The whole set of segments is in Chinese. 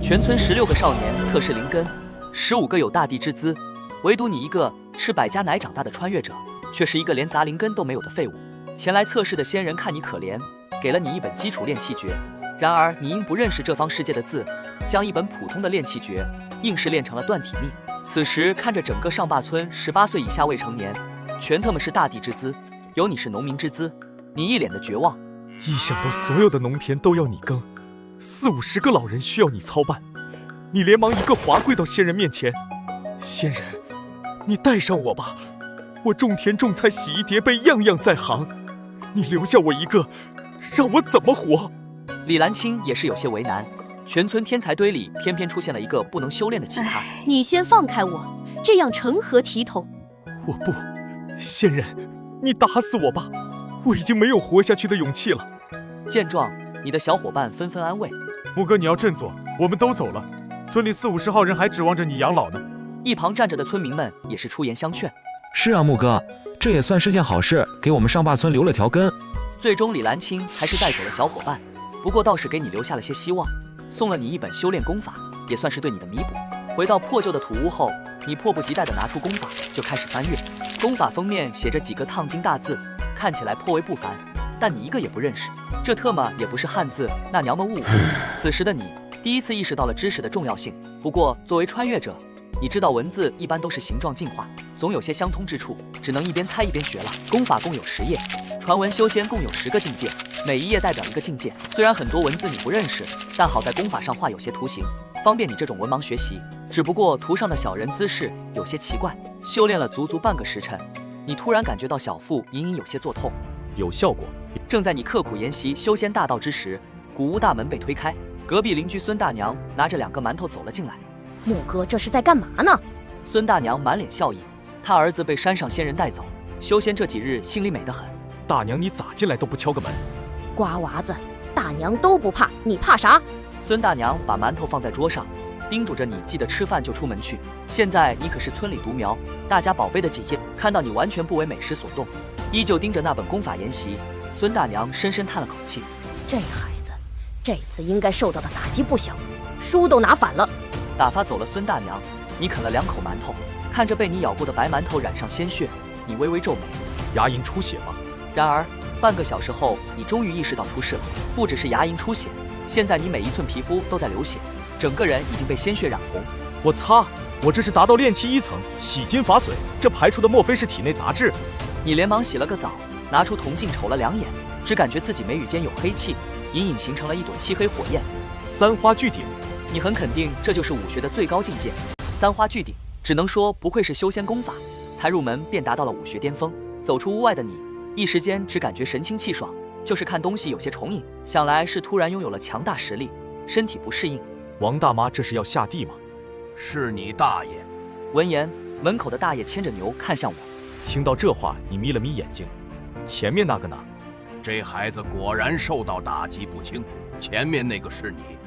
全村16个少年测试灵根，15个有大帝之资，唯独你一个吃百家奶长大的穿越者，却是一个连杂灵根都没有的废物。前来测试的仙人看你可怜，给了你一本基础炼气诀。然而你因不认识这方世界的字，将一本普通的炼气诀硬是练成了断体秘。此时看着整个上坝村18岁以下未成年，全他妈是大帝之资，有你是农民之资，你一脸的绝望。一想到所有的农田都要你耕，40-50个老人需要你操办，你连忙一个滑跪到仙人面前：“仙人，你带上我吧，我种田种菜洗衣叠被样样在行，你留下我一个，让我怎么活？”李兰青也是有些为难，全村天才堆里偏偏出现了一个不能修炼的奇葩。你先放开我，这样成何体统？我不，仙人，你打死我吧，我已经没有活下去的勇气了。见状，你的小伙伴纷纷安慰：“木哥，你要振作，我们都走了，村里40-50号人还指望着你养老呢。”一旁站着的村民们也是出言相劝：“是啊，木哥，这也算是件好事，给我们上坝村留了条根。”最终，李兰青还是带走了小伙伴，不过倒是给你留下了些希望，送了你一本修炼功法，也算是对你的弥补。回到破旧的土屋后，你迫不及待地拿出功法就开始翻阅。功法封面写着几个烫金大字，看起来颇为不凡，但你一个也不认识，这特么也不是汉字，那娘们误。此时的你第一次意识到了知识的重要性。不过作为穿越者，你知道文字一般都是形状进化，总有些相通之处，只能一边猜一边学了。功法共有10页，传闻修仙共有10个境界，每一页代表一个境界。虽然很多文字你不认识，但好在功法上画有些图形，方便你这种文盲学习。只不过图上的小人姿势有些奇怪。修炼了足足半个时辰，你突然感觉到小腹隐隐有些作痛。有效果。正在你刻苦研习修仙大道之时，古屋大门被推开，隔壁邻居孙大娘拿着2个馒头走了进来。木哥这是在干嘛呢？孙大娘满脸笑意，她儿子被山上仙人带走，修仙这几日心里美得很。大娘，你咋进来都不敲个门？瓜娃子，大娘都不怕，你怕啥？孙大娘把馒头放在桌上，叮嘱着你记得吃饭就出门去。现在你可是村里独苗，大家宝贝的几夜，看到你完全不为美食所动，依旧盯着那本功法研习。孙大娘深深叹了口气，这孩子这次应该受到的打击不小，书都拿反了。打发走了孙大娘，你啃了2口馒头，看着被你咬过的白馒头染上鲜血，你微微皱眉。牙龈出血吗？然而半个小时后，你终于意识到出事了，不只是牙龈出血，现在你每一寸皮肤都在流血，整个人已经被鲜血染红。我擦，我这是达到炼气1层，洗金法水，这排出的莫非是体内杂质？你连忙洗了个澡，拿出铜镜瞅了2眼，只感觉自己眉宇间有黑气，隐隐形成了一朵漆黑火焰。3花聚顶，你很肯定这就是武学的最高境界，3花聚顶，只能说不愧是修仙功法，才入门便达到了武学巅峰。走出屋外的你，一时间只感觉神清气爽，就是看东西有些重影，想来是突然拥有了强大实力，身体不适应。王大妈这是要下地吗？是你大爷！闻言，门口的大爷牵着牛看向我。听到这话，你眯了眯眼睛，前面那个呢？这孩子果然受到打击不轻，前面那个是你。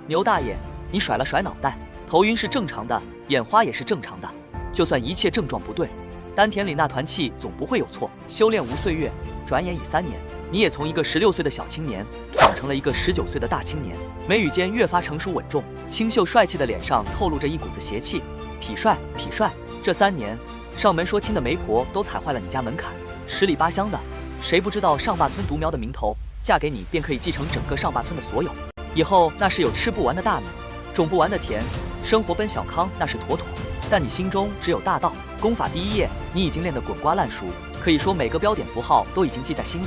牛大爷，你甩了甩脑袋，头晕是正常的，眼花也是正常的，就算一切症状不对，丹田里那团气总不会有错。修炼无岁月，转眼已3年，你也从一个16岁的小青年长成了一个19岁的大青年，眉宇间越发成熟稳重，清秀帅气的脸上透露着一股子邪气。痞帅，痞帅，这3年上门说亲的媒婆都踩坏了你家门槛，10里8乡的，谁不知道上坝村独苗的名头，嫁给你便可以继承整个上坝村的所有，以后那是有吃不完的大米，种不完的田，生活奔小康那是妥妥。但你心中只有大道，功法第1页你已经练得滚瓜烂熟，可以说每个标点符号都已经记在心里。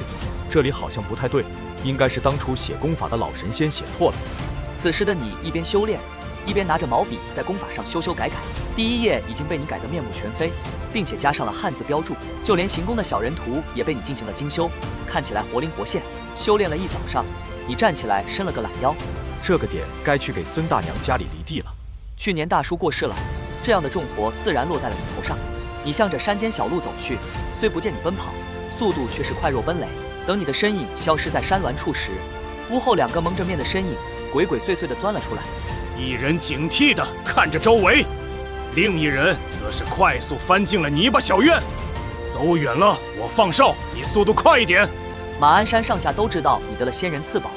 这里好像不太对，应该是当初写功法的老神仙写错了。此时的你一边修炼，一边拿着毛笔在功法上修修改改，第1页已经被你改得面目全非，并且加上了汉字标注，就连行宫的小人图也被你进行了精修，看起来活灵活现。修炼了一早上，你站起来伸了个懒腰，这个点该去给孙大娘家里犁地了。去年大叔过世了，这样的重活自然落在了你头上。你向着山间小路走去，虽不见你奔跑，速度却是快若奔雷。等你的身影消失在山峦处时，屋后2个蒙着面的身影鬼鬼祟祟地钻了出来。一人警惕地看着周围，另一人则是快速翻进了泥巴小院。走远了我放哨，你速度快一点。马鞍山上下都知道你得了仙人赐宝，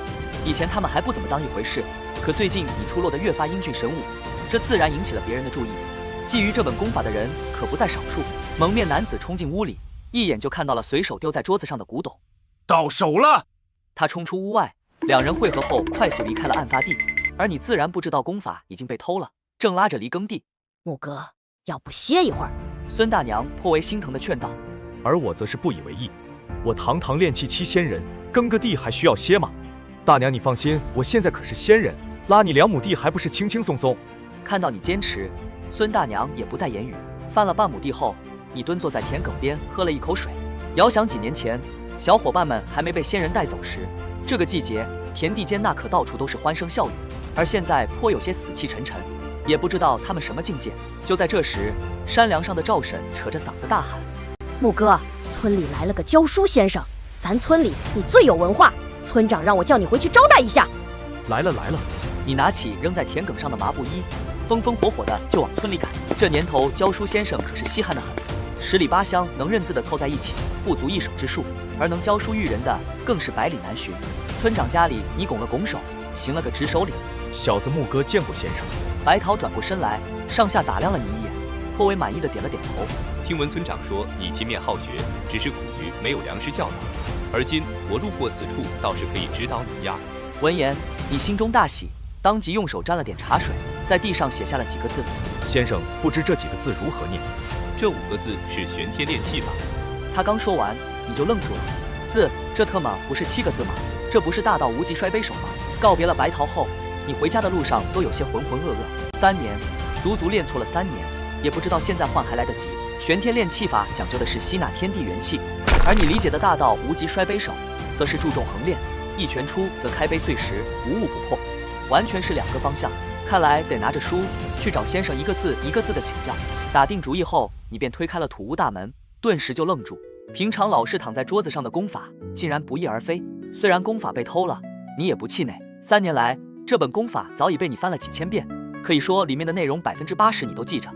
以前他们还不怎么当一回事，可最近你出落得越发英俊神武，这自然引起了别人的注意。觊觎这本功法的人可不在少数。蒙面男子冲进屋里，一眼就看到了随手丢在桌子上的古董。到手了！他冲出屋外，两人汇合后快速离开了案发地。而你自然不知道功法已经被偷了，正拉着离耕地。木哥，要不歇一会儿？孙大娘颇为心疼地劝道。而我则是不以为意。我堂堂炼气期仙人，耕个地还需要歇吗？大娘你放心，我现在可是仙人，拉你2亩地还不是轻轻松松。看到你坚持，孙大娘也不再言语。翻了半亩地后，你蹲坐在田埂边喝了一口水。遥想几年前，小伙伴们还没被仙人带走时，这个季节田地间那可到处都是欢声笑语，而现在颇有些死气沉沉，也不知道他们什么境界。就在这时，山梁上的赵婶扯着嗓子大喊：木哥，村里来了个教书先生，咱村里你最有文化，村长让我叫你回去招待一下。来了来了！你拿起扔在田埂上的麻布衣，风风火火的就往村里赶。这年头教书先生可是稀罕的很，10里8乡能认字的凑在一起，不足一手之数，而能教书育人的更是百里难寻。村长家里你拱了拱手，行了个执手礼。小子木哥见过先生。白桃转过身来，上下打量了你一眼，颇为满意的点了点头。听闻村长说你勤勉好学，只是苦于没有良师教导，而今我路过此处，倒是可以指导你呀。闻言，你心中大喜，当即用手沾了点茶水，在地上写下了几个字。先生，不知这几个字如何念？这5个字是玄天炼气法。他刚说完，你就愣住了。字，这特么不是7个字吗？这不是大道无极摔杯手吗？告别了白桃后，你回家的路上都有些浑浑噩噩。3年，足足练错了3年，也不知道现在换还来得及。玄天炼气法讲究的是吸纳天地元气，而你理解的大道无极摔杯手，则是注重横练，一拳出则开杯碎石，无物不破，完全是2个方向。看来得拿着书去找先生一个字一个字的请教。打定主意后，你便推开了土屋大门，顿时就愣住。平常老是躺在桌子上的功法，竟然不翼而飞。虽然功法被偷了，你也不气馁。3年来，这本功法早已被你翻了几千遍，可以说里面的内容80%你都记着。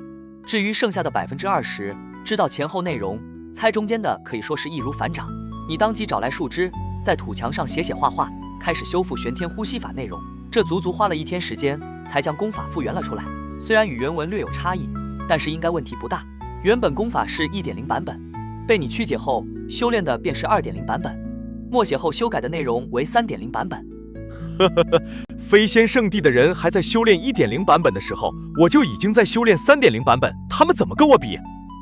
至于剩下的20%，知道前后内容，猜中间的可以说是易如反掌。你当即找来树枝，在土墙上写画画，开始修复玄天呼吸法内容。这足足花了1天时间，才将功法复原了出来。虽然与原文略有差异，但是应该问题不大。原本功法是1.0版本，被你曲解后修炼的便是2.0版本，默写后修改的内容为3.0版本。飞仙圣地的人还在修炼1.0版本的时候，我就已经在修炼3.0版本，他们怎么跟我比？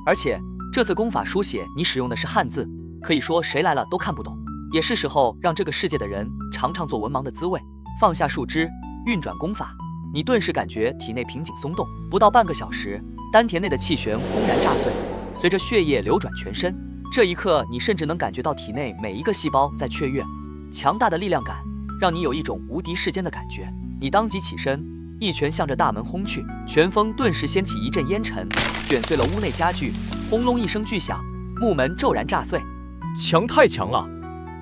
而且这次功法书写你使用的是汉字，可以说谁来了都看不懂。也是时候让这个世界的人尝尝做文盲的滋味。放下树枝，运转功法，你顿时感觉体内瓶颈松动，不到半个小时，丹田内的气旋轰然炸碎，随着血液流转全身。这一刻，你甚至能感觉到体内每一个细胞在雀跃，强大的力量感让你有一种无敌世间的感觉。你当即起身，一拳向着大门轰去，拳风顿时掀起一阵烟尘，卷碎了屋内家具，轰隆一声巨响，木门骤然炸碎。强太强了！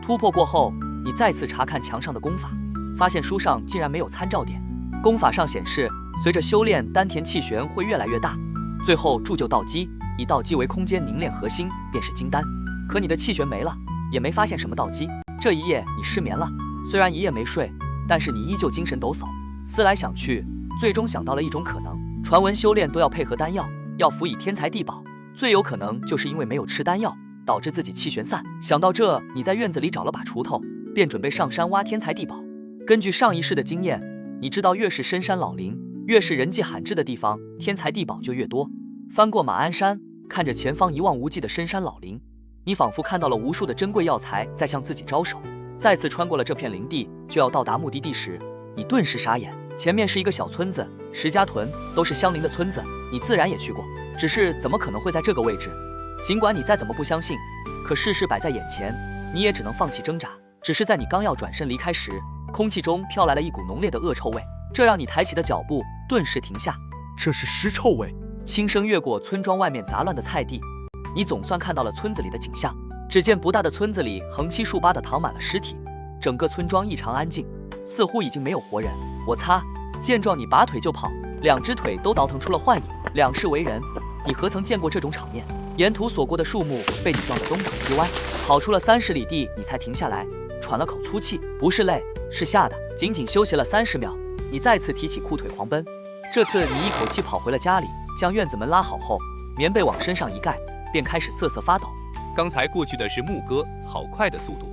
突破过后，你再次查看墙上的功法，发现书上竟然没有参照点。功法上显示，随着修炼，丹田气旋会越来越大，最后铸就道基，以道基为空间凝练核心，便是金丹。可你的气旋没了，也没发现什么道基。这一夜你失眠了，虽然一夜没睡，但是你依旧精神抖擞。思来想去，最终想到了一种可能：传闻修炼都要配合丹药，要辅以天才地宝，最有可能就是因为没有吃丹药，导致自己气旋散。想到这，你在院子里找了把锄头，便准备上山挖天才地宝。根据上一世的经验，你知道越是深山老林，越是人迹罕至的地方，天才地宝就越多。翻过马鞍山，看着前方一望无际的深山老林，你仿佛看到了无数的珍贵药材在向自己招手。再次穿过了这片林地，就要到达目的地时，你顿时傻眼。前面是一个小村子，石家屯，都是相邻的村子，你自然也去过，只是怎么可能会在这个位置？尽管你再怎么不相信，可事实摆在眼前，你也只能放弃挣扎。只是在你刚要转身离开时，空气中飘来了一股浓烈的恶臭味，这让你抬起的脚步顿时停下。这是尸臭味。轻声越过村庄外面杂乱的菜地，你总算看到了村子里的景象。只见不大的村子里横七竖八地躺满了尸体，整个村庄异常安静，似乎已经没有活人。我擦！见状你拔腿就跑，2只腿都倒腾出了幻影。两世为人，你何曾见过这种场面？沿途所过的树木被你撞得东倒西歪，跑出了30里地，你才停下来，喘了口粗气。不是累，是吓的。仅仅休息了30秒，你再次提起裤腿狂奔。这次你一口气跑回了家里，将院子门拉好后，棉被往身上一盖，便开始瑟瑟发抖。刚才过去的是牧歌，好快的速度。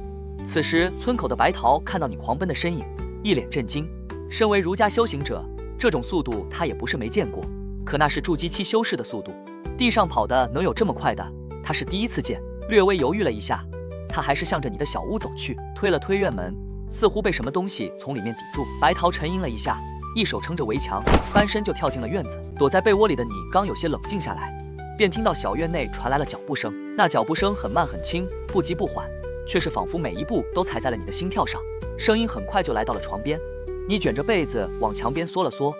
此时村口的白桃看到你狂奔的身影，一脸震惊。身为儒家修行者，这种速度他也不是没见过，可那是筑基期修士的速度，地上跑的能有这么快的，他是第一次见。略微犹豫了一下，他还是向着你的小屋走去，推了推院门，似乎被什么东西从里面抵住。白桃沉吟了一下，一手撑着围墙，翻身就跳进了院子。躲在被窝里的你刚有些冷静下来，便听到小院内传来了脚步声。那脚步声很慢很轻，不急不缓，却是仿佛每一步都踩在了你的心跳上。声音很快就来到了床边，你卷着被子往墙边缩了缩，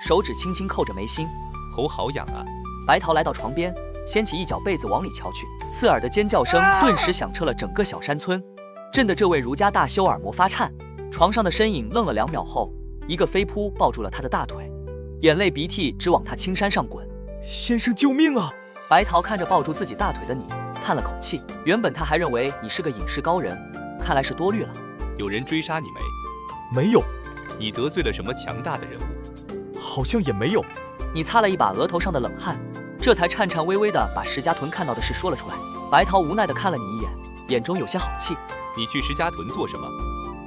手指轻轻扣着眉心。喉好痒啊！白桃来到床边，掀起一角被子往里瞧去，刺耳的尖叫声顿时响彻了整个小山村，震得这位儒家大修耳膜发颤。床上的身影愣了2秒后，一个飞扑抱住了他的大腿，眼泪鼻涕直往他青衫上滚。先生救命啊！白桃看着抱住自己大腿的你，叹了口气。原本他还认为你是个隐士高人，看来是多虑了。有人追杀你没？没有。你得罪了什么强大的人物？好像也没有。你擦了一把额头上的冷汗，这才颤颤巍巍地把石家屯看到的事说了出来。白桃无奈地看了你一眼，眼中有些好气。你去石家屯做什么？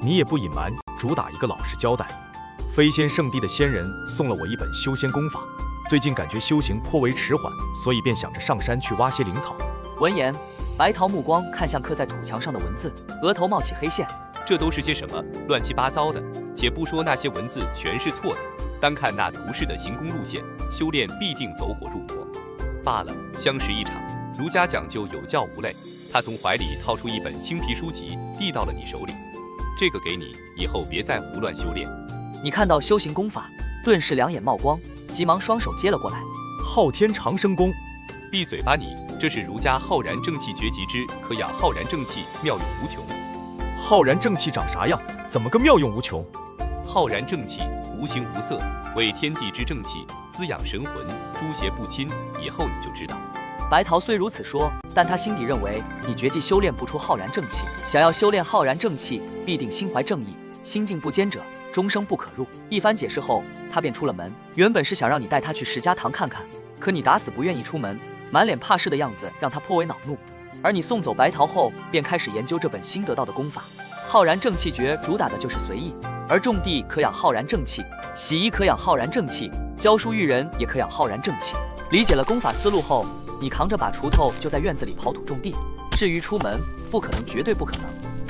你也不隐瞒，主打一个老实交代。飞仙圣地的仙人送了我一本修仙功法，最近感觉修行颇为迟缓，所以便想着上山去挖些灵草。闻言，白桃目光看向刻在土墙上的文字，额头冒起黑线。这都是些什么乱七八糟的？且不说那些文字全是错的，单看那图示的行宫路线，修炼必定走火入魔。罢了，相识一场。儒家讲究有教无类。他从怀里掏出一本青皮书籍，递到了你手里。这个给你，以后别再胡乱修炼。你看到修行功法，顿时两眼冒光，急忙双手接了过来。昊天长生功。闭嘴吧你！这是儒家浩然正气绝集之，可养浩然正气，妙用无穷。浩然正气长啥样？怎么个妙用无穷？浩然正气无形无色，为天地之正气，滋养神魂，诸邪不侵。以后你就知道。白桃虽如此说，但他心底认为你绝技修炼不出浩然正气。想要修炼浩然正气，必定心怀正义，心境不坚者，终生不可入。一番解释后，他便出了门。原本是想让你带他去石家堂看看，可你打死不愿意出门，满脸怕事的样子让他颇为恼怒。而你送走白桃后，便开始研究这本新得到的功法。浩然正气诀主打的就是随意，而种地可养浩然正气，洗衣可养浩然正气，教书育人也可养浩然正气。理解了功法思路后，你扛着把锄头就在院子里刨土种地。至于出门，不可能，绝对不可能。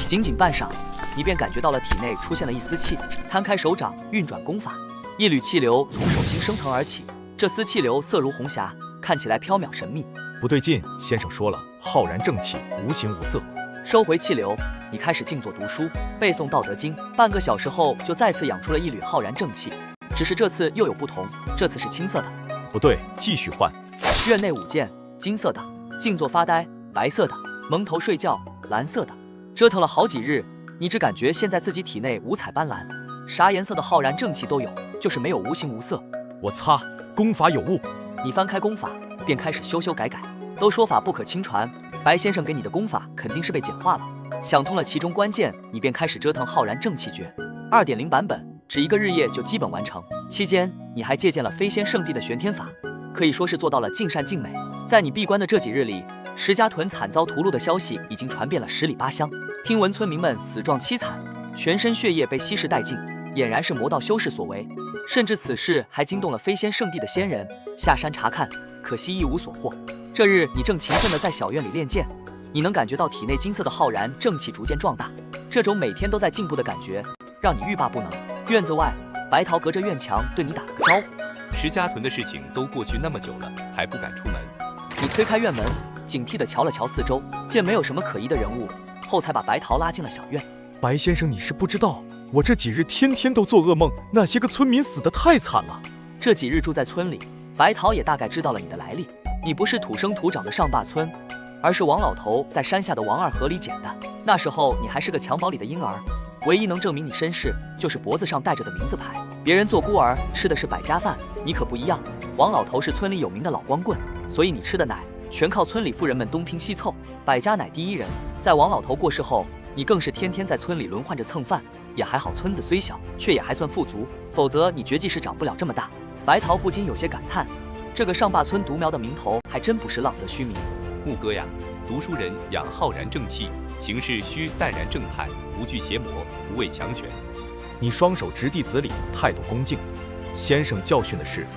仅仅半晌，你便感觉到了体内出现了一丝气，摊开手掌运转功法，一缕气流从手心升腾而起。这丝气流色如红霞，看起来飘渺神秘。不对劲，先生说了，浩然正气无形无色。收回气流，你开始静坐读书，背诵《道德经》。半个小时后，就再次养出了一缕浩然正气，只是这次又有不同，这次是青色的。不对，继续换。院内舞剑，金色的；静坐发呆，白色的；蒙头睡觉，蓝色的。折腾了好几日，你只感觉现在自己体内五彩斑斓，啥颜色的浩然正气都有，就是没有无形无色。我擦，功法有误！你翻开功法，便开始修改改。都说法不可轻传，白先生给你的功法肯定是被简化了。想通了其中关键，你便开始折腾浩然正气诀 2.0 版本，只1个日夜就基本完成。期间你还借鉴了飞仙圣地的玄天法，可以说是做到了尽善尽美。在你闭关的这几日里，石家屯惨遭屠戮的消息已经传遍了10里8乡，听闻村民们死状凄惨，全身血液被稀释殆尽，俨然是魔道修士所为。甚至此事还惊动了飞仙圣地的仙人，下山查看，可惜一无所获。这日你正勤奋地在小院里练剑，你能感觉到体内金色的浩然正气逐渐壮大，这种每天都在进步的感觉让你欲罢不能。院子外，白桃隔着院墙对你打了个招呼。石家屯的事情都过去那么久了，还不敢出门。你推开院门，警惕地瞧了瞧四周，见没有什么可疑的人物后，才把白桃拉进了小院。白先生，你是不知道，我这几日天天都做噩梦，那些个村民死得太惨了。这几日住在村里，白桃也大概知道了你的来历。你不是土生土长的上坝村，而是王老头在山下的王二河里捡的。那时候你还是个襁褓里的婴儿，唯一能证明你身世就是脖子上戴着的名字牌。别人做孤儿吃的是百家饭，你可不一样。王老头是村里有名的老光棍，所以你吃的奶全靠村里妇人们东拼西凑，百家奶第一人。在王老头过世后，你更是天天在村里轮换着蹭饭，也还好，村子虽小，却也还算富足，否则你绝技是长不了这么大。白桃不禁有些感叹，这个上坝村独苗的名头还真不是浪得虚名。牧哥呀，读书人养浩然正气，行事须淡然正派，不惧邪魔，不畏强权。你双手执弟子礼，态度恭敬。先生教训的是。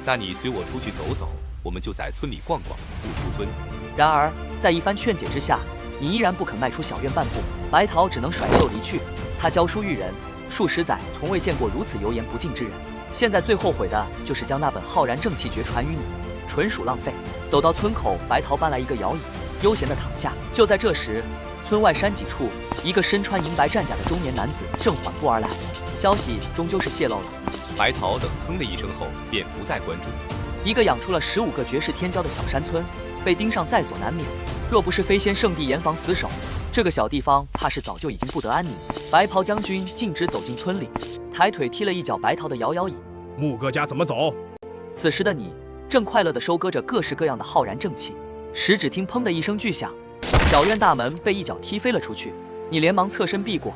那你随我出去走走，我们就在村里逛逛，不出村。然而在一番劝解之下，你依然不肯迈出小院半步，白桃只能甩袖离去。他教书育人数十载，从未见过如此油盐不进之人。现在最后悔的就是将那本浩然正气诀传于你，纯属浪费。走到村口，白桃搬来一个摇椅，悠闲地躺下。就在这时，村外山脊处，一个身穿银白战甲的中年男子正缓步而来。消息终究是泄露了。白桃冷哼了一声后，便不再关注。一个养出了15个绝世天骄的小山村，被盯上在所难免。若不是飞仙圣地严防死守，这个小地方怕是早就已经不得安宁。白袍将军径直走进村里，抬腿踢了一脚白桃的摇摇椅。牧哥家怎么走？此时的你正快乐地收割着各式各样的浩然正气，时只听砰的一声巨响，小院大门被一脚踢飞了出去。你连忙侧身避过，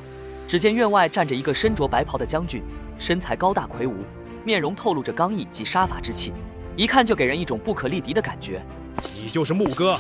只见院外站着一个身着白袍的将军，身材高大魁梧，面容透露着刚毅及杀伐之气，一看就给人一种不可力敌的感觉。你就是牧哥。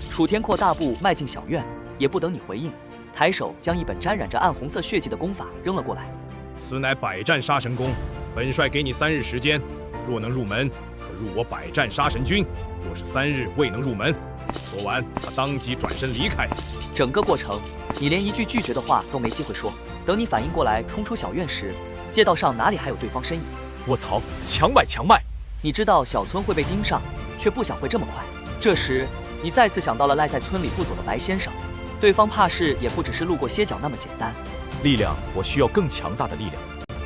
楚天阔大步迈进小院，也不等你回应，抬手将一本沾染着暗红色血迹的功法扔了过来。此乃百战杀神功，本帅给你3日时间，若能入门，可入我百战杀神军；若是3日未能入门，说完他当即转身离开。整个过程，你连一句拒绝的话都没机会说。等你反应过来，冲出小院时，街道上哪里还有对方身影？卧槽，强买强卖！你知道小村会被盯上，却不想会这么快。这时，你再次想到了赖在村里不走的白先生，对方怕是也不只是路过歇脚那么简单。力量，我需要更强大的力量。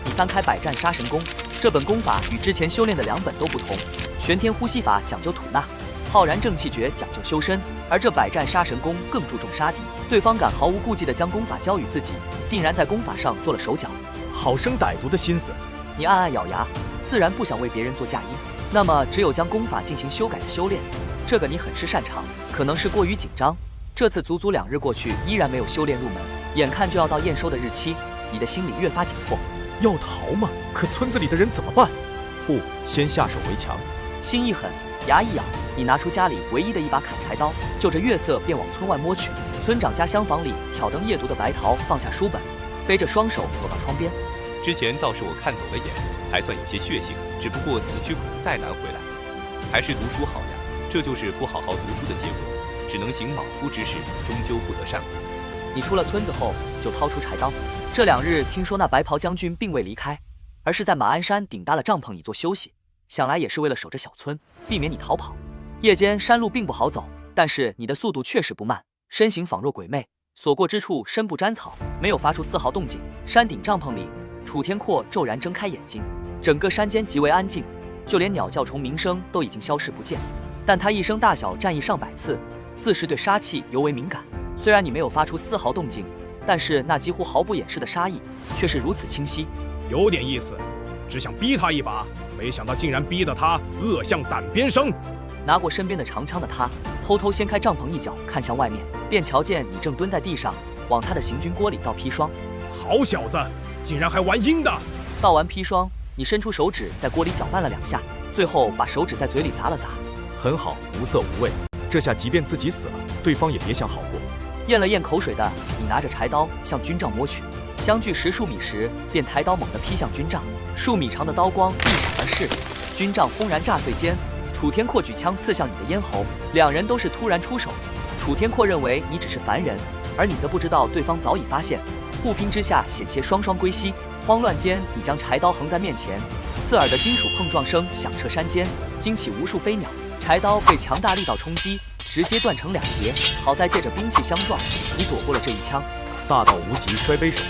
你翻开百战杀神功，这本功法与之前修炼的2本都不同。玄天呼吸法讲究吐纳，浩然正气诀讲究修身，而这百战杀神功更注重杀敌。对方敢毫无顾忌地将功法交予自己，定然在功法上做了手脚。好生歹毒的心思！你暗暗咬牙，自然不想为别人做嫁衣。那么只有将功法进行修改的修炼，这个你很是擅长。可能是过于紧张，这次足足2日过去，依然没有修炼入门。眼看就要到验收的日期，你的心里越发紧迫。要逃吗？可村子里的人怎么办？不，先下手为强。心一狠，牙一咬，你拿出家里唯一的一把砍柴刀，就着月色便往村外摸去。村长家厢房里挑灯夜读的白桃放下书本，背着双手走到窗边。之前倒是我看走了眼，还算有些血性，只不过此去恐再难回来。还是读书好呀，这就是不好好读书的结果，只能行莽夫之事，终究不得善终。你出了村子后就掏出柴刀。这2日听说那白袍将军并未离开，而是在马鞍山顶搭了帐篷以作休息，想来也是为了守着小村，避免你逃跑。夜间山路并不好走，但是你的速度确实不慢，身形仿若鬼魅，所过之处深不沾草，没有发出丝毫动静。山顶帐篷里，楚天阔骤然睁开眼睛，整个山间极为安静，就连鸟叫虫鸣声都已经消失不见。但他一生大小战役上百次，自是对杀气尤为敏感。虽然你没有发出丝毫动静，但是那几乎毫不掩饰的杀意却是如此清晰。有点意思，只想逼他一把，没想到竟然逼得他恶向胆边生。拿过身边的长枪的他，偷偷掀开帐篷一角，看向外面，便瞧见你正蹲在地上，往他的行军锅里倒砒霜。好小子，竟然还玩阴的！倒完砒霜，你伸出手指在锅里搅拌了2下，最后把手指在嘴里砸了砸。很好，无色无味。这下即便自己死了，对方也别想好过。咽了咽口水的你，拿着柴刀向军帐摸去，相距10数米时，便抬刀猛地劈向军帐。数米长的刀光一闪而逝，军帐轰然炸碎间，楚天阔举枪刺向你的咽喉。2人都是突然出手，楚天阔认为你只是凡人，而你则不知道对方早已发现，互拼之下险些双双归西。慌乱间，你将柴刀横在面前，刺耳的金属碰撞声响彻山间，惊起无数飞鸟。柴刀被强大力道冲击，直接断成2截。好在借着兵器相撞，你躲过了这一枪。大道无极摔杯手，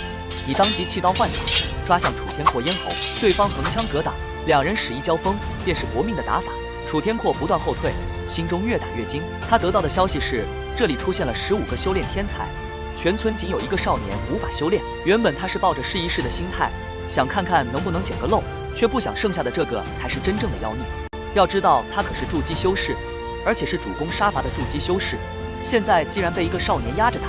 你当即弃刀换掌，抓向楚天阔咽喉。对方横枪格挡，2人使一交锋，便是搏命的打法。楚天阔不断后退，心中越打越惊。他得到的消息是，这里出现了15个修炼天才，全村仅有1个少年无法修炼。原本他是抱着试一试的心态，想看看能不能捡个漏，却不想剩下的这个才是真正的妖孽。要知道，他可是筑基修士，而且是主攻杀伐的筑基修士。现在既然被一个少年压着打，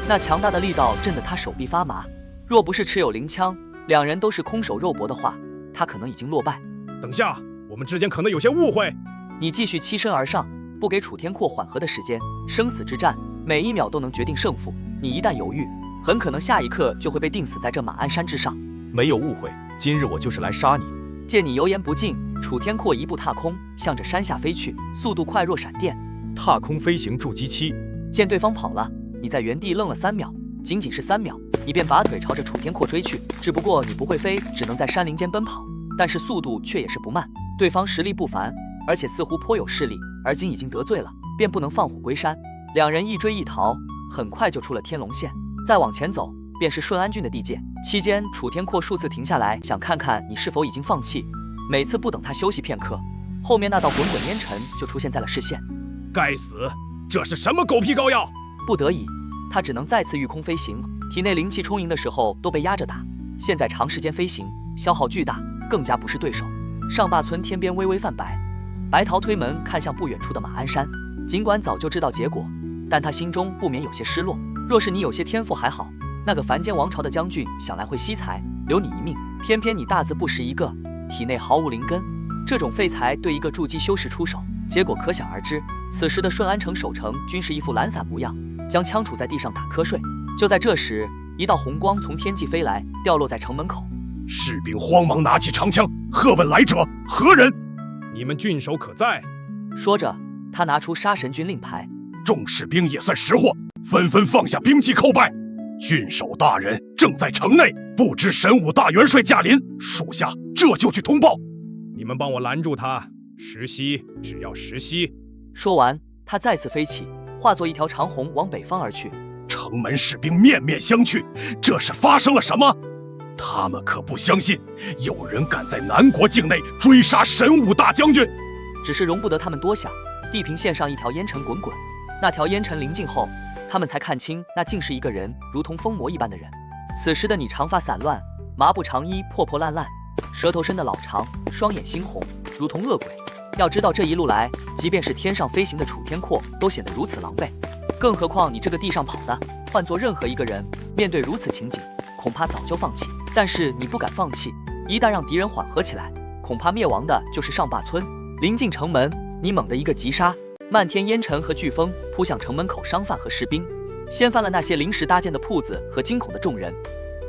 那强大的力道震得他手臂发麻，若不是持有灵枪，两人都是空手肉搏的话，他可能已经落败。等下，我们之间可能有些误会。你继续欺身而上，不给楚天阔缓和的时间。生死之战，每一秒都能决定胜负。你一旦犹豫，很可能下一刻就会被钉死在这马鞍山之上。没有误会，今日我就是来杀你。见你油盐不进，楚天阔一步踏空，向着山下飞去，速度快若闪电。踏空飞行筑基期。见对方跑了，你在原地愣了3秒，仅仅是3秒，你便拔腿朝着楚天阔追去。只不过你不会飞，只能在山林间奔跑，但是速度却也是不慢。对方实力不凡，而且似乎颇有势力，而今已经得罪了，便不能放虎归山。两人一追一逃，很快就出了天龙县。再往前走，便是顺安郡的地界。期间，楚天阔数次停下来，想看看你是否已经放弃。每次不等他休息片刻，后面那道滚滚烟尘就出现在了视线。该死，这是什么狗屁膏药？不得已，他只能再次御空飞行。体内灵气充盈的时候都被压着打，现在长时间飞行，消耗巨大，更加不是对手。上坝村天边微微泛白，白桃推门看向不远处的马鞍山。尽管早就知道结果，但他心中不免有些失落。若是你有些天赋还好，那个凡间王朝的将军想来会惜才，留你一命。偏偏你大字不识一个，体内毫无灵根，这种废材对一个筑基修士出手，结果可想而知。此时的顺安城守城均是一副懒散模样，将枪杵在地上打瞌睡。就在这时，一道红光从天际飞来，掉落在城门口。士兵慌忙拿起长枪，喝问来者何人？你们郡守可在？说着，他拿出杀神军令牌。众士兵也算识货，纷纷放下兵器叩拜。郡守大人正在城内，不知神武大元帅驾临，属下这就去通报。你们帮我拦住他，时息只要时息。说完，他再次飞起，化作一条长虹往北方而去。城门士兵面面相觑，这是发生了什么？他们可不相信有人敢在南国境内追杀神武大将军。只是容不得他们多想，地平线上一条烟尘滚滚，那条烟尘临近后，他们才看清那竟是一个人，如同疯魔一般的人。此时的你长发散乱，麻布长衣破破烂烂，舌头伸得老长，双眼猩红，如同恶鬼。要知道这一路来，即便是天上飞行的楚天阔都显得如此狼狈，更何况你这个地上跑的，换做任何一个人，面对如此情景，恐怕早就放弃。但是你不敢放弃，一旦让敌人缓和起来，恐怕灭亡的就是上坝村。临近城门，你猛地一个急刹，漫天烟尘和飓风扑向城门口商贩和士兵，掀翻了那些临时搭建的铺子和惊恐的众人。